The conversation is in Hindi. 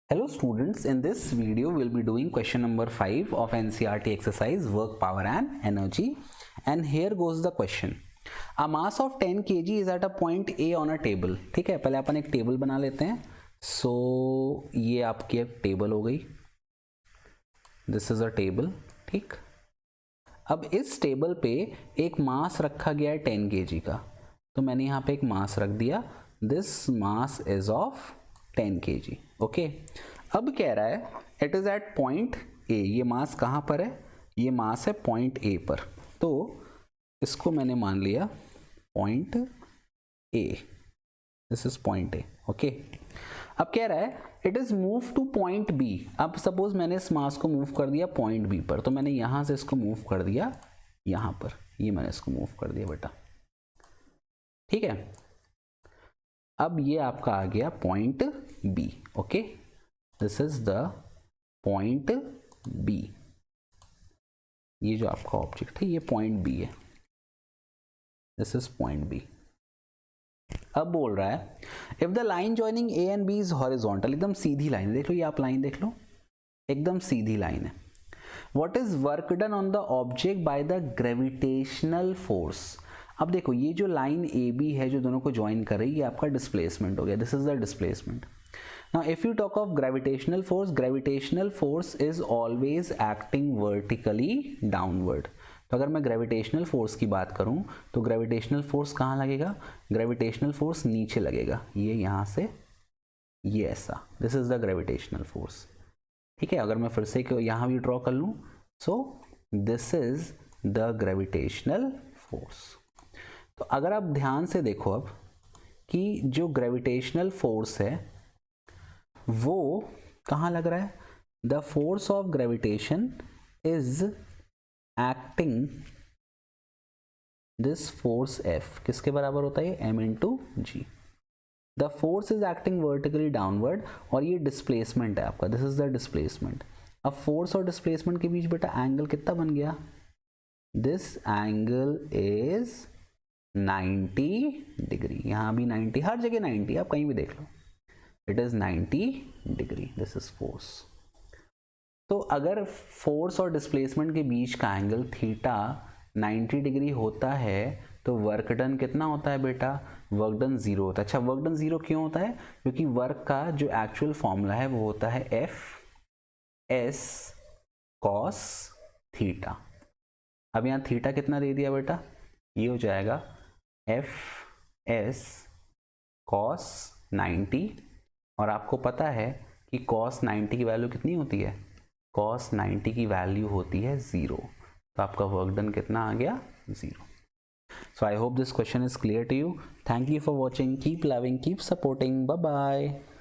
Hello students, in this video we'll be doing question number 5 of NCERT exercise work, power and energy. And here goes the question. A mass of 10 kg is at a point A on a table. ठीक है, पहले अपन एक टेबल बना लेते हैं. So ये आपकी एक टेबल हो गई. This is a table. ठीक. अब इस टेबल पे एक मास रखा गया है 10 kg का. तो मैंने यहाँ पे एक मास रख दिया. This mass is of 10 kg. Okay. अब कह रहा है it is at point A. ये मास कहाँ पर है? ये मास है पॉइंट ए पर. तो इसको मैंने मान लिया point A. This is point A. Okay. अब कह रहा है it is move to point B. अब सपोज मैंने इस मास को मूव कर दिया पॉइंट बी पर, तो मैंने यहां से इसको मूव कर दिया यहां पर. ये मैंने इसको मूव कर दिया बेटा. ठीक है. अब ये आपका आ गया point B. Okay. This is the point B. ये जो आपका ऑब्जेक्ट है ये पॉइंट बी है. This is point B. अब बोल रहा है if the line joining A and B is horizontal. एकदम सीधी लाइन. देख लो ये आप लाइन देख लो, एकदम सीधी लाइन है. What is work done on the object by the gravitational force. अब देखो ये जो लाइन ए बी है जो दोनों को ज्वाइन कर रही है, ये आपका डिस्प्लेसमेंट हो गया. This is the displacement. Now if you talk of gravitational force is always acting vertically downward. तो अगर मैं ग्रेविटेशनल फोर्स की बात करूं तो ग्रेविटेशनल फोर्स कहाँ लगेगा? ग्रेविटेशनल फोर्स नीचे लगेगा. ये यहाँ से ये ऐसा. This is the gravitational force. ठीक है. अगर मैं फिर से यहाँ भी ड्रॉ कर लूँ, so this is the gravitational force. तो अगर आप ध्यान से देखो अब कि जो ग्रेविटेशनल फोर्स है वो कहाँ लग रहा है? The force of gravitation is acting, this force F किसके बराबर होता है? m into G. The force is acting vertically downward और ये डिस्प्लेसमेंट है आपका. This is the displacement. अब फोर्स और डिस्प्लेसमेंट के बीच बेटा एंगल कितना बन गया? This angle is 90 degree. यहाँ भी 90, हर जगह 90, आप कहीं भी देख लो. It is 90 degree. This is force. तो अगर फोर्स और डिस्प्लेसमेंट के बीच का एंगल थीटा 90 डिग्री होता है तो वर्क डन कितना होता है बेटा? वर्क डन 0 होता है. अच्छा, वर्क डन 0 क्यों होता है? क्योंकि वर्क का जो एक्चुअल फॉर्मूला है वो होता है एफ एस कॉस थीटा. अब यहाँ थीटा कितना दे दिया बेटा? ये हो जाएगा एफ एस कॉस 90. और आपको पता है कि कॉस 90 की वैल्यू कितनी होती है? कॉस 90 की वैल्यू होती है 0. तो आपका वर्क डन कितना आ गया? 0. So I hope this question is clear to you. Thank you for watching. Keep loving, keep supporting. Bye bye.